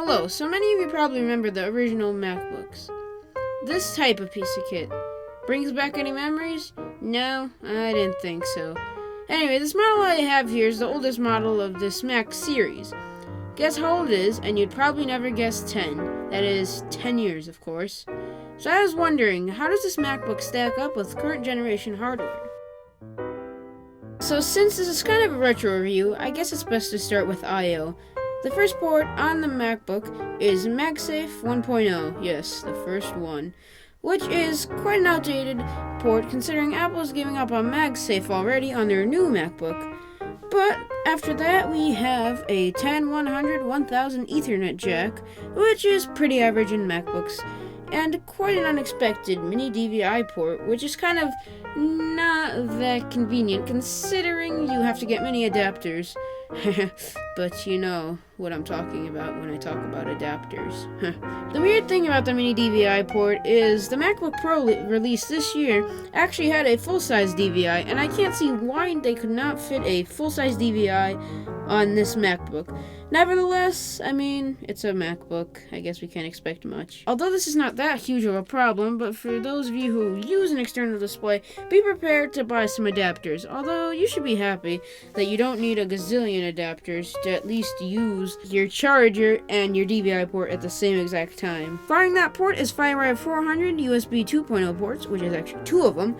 Hello, so many of you probably remember the original MacBooks. This type of piece of kit. Brings back any memories? No, I didn't think so. Anyway, this model I have here is the oldest model of this Mac series. Guess how old it is, and you'd probably never guess 10. That is, 10 years, of course. So I was wondering, how does this MacBook stack up with current generation hardware? So since this is kind of a retro review, I guess it's best to start with I/O. The first port on the MacBook is MagSafe 1.0, yes, the first one, which is quite an outdated port considering Apple's giving up on MagSafe already on their new MacBook. But after that, we have a 10-100 1000 Ethernet jack, which is pretty average in MacBooks, and quite an unexpected mini DVI port, which is kind of not that convenient considering you have to get many adapters. But you know what I'm talking about when I talk about adapters. The weird thing about the mini DVI port is the MacBook Pro released this year actually had a full-size DVI, and I can't see why they could not fit a full-size DVI on this MacBook. Nevertheless, I mean, it's a MacBook. I guess we can't expect much. Although this is not that huge of a problem, but for those of you who use an external display, be prepared to buy some adapters. Although you should be happy that you don't need a gazillion adapters to at least use your charger and your DVI port at the same exact time. Firing that port is FireWire 400 USB 2.0 ports, which is actually 2 of them.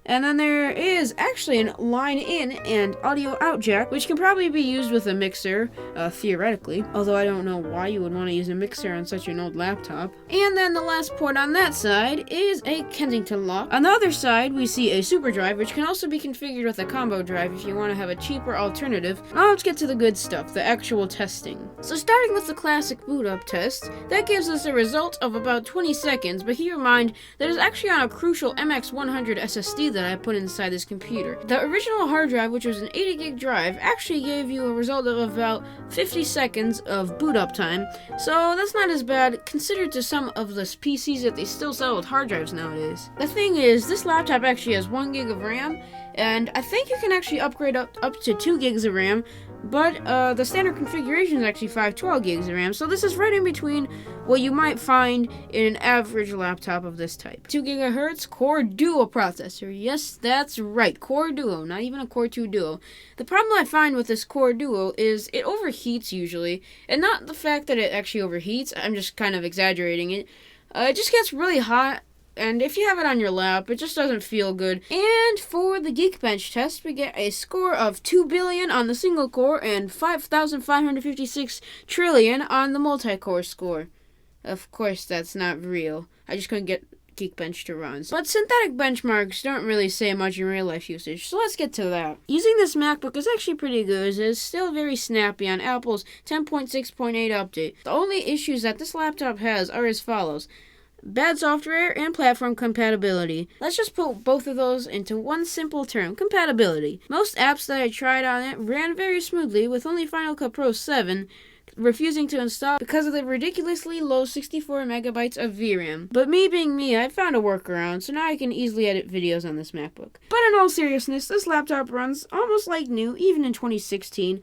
And then there is actually a line in and audio out jack, which can probably be used with a mixer, theoretically. Although I don't know why you would want to use a mixer on such an old laptop. And then the last port on that side is a Kensington lock. On the other side, we see a super drive, which can also be configured with a combo drive if you want to have a cheaper alternative. Now let's get to the good stuff, the actual testing. So starting with the classic boot up test, that gives us a result of about 20 seconds, but keep in mind that it's actually on a crucial MX100 SSD that I put inside this computer. The original hard drive, which was an 80 gig drive, actually gave you a result of about 50 seconds of boot up time, so that's not as bad considered to some of the PCs that they still sell with hard drives nowadays. The thing is, this laptop actually has 1 gig of RAM, and I think you can actually upgrade up to 2 gigs of RAM, but the standard configuration is actually 512 gigs of RAM, so this is right in between what you might find in an average laptop of this type. 2 GHz Core Duo processor. Yes, that's right, Core Duo, not even a Core 2 Duo. The problem I find with this Core Duo is it overheats usually, and not the fact that it actually overheats, I'm just kind of exaggerating it. It just gets really hot. And if you have it on your lap, it just doesn't feel good. And for the Geekbench test, we get a score of 2 billion on the single core and 5,556 trillion on the multi-core score. Of course, that's not real. I just couldn't get Geekbench to run. But synthetic benchmarks don't really say much in real life usage, so let's get to that. Using this MacBook is actually pretty good, as it's still very snappy on Apple's 10.6.8 update. The only issues that this laptop has are as follows: bad software and platform compatibility. Let's just put both of those into one simple term: compatibility. Most apps that I tried on it ran very smoothly, with only Final Cut Pro 7 refusing to install because of the ridiculously low 64 megabytes of VRAM. But me being me, I found a workaround, so now I can easily edit videos on this MacBook. But in all seriousness, this laptop runs almost like new, even in 2016.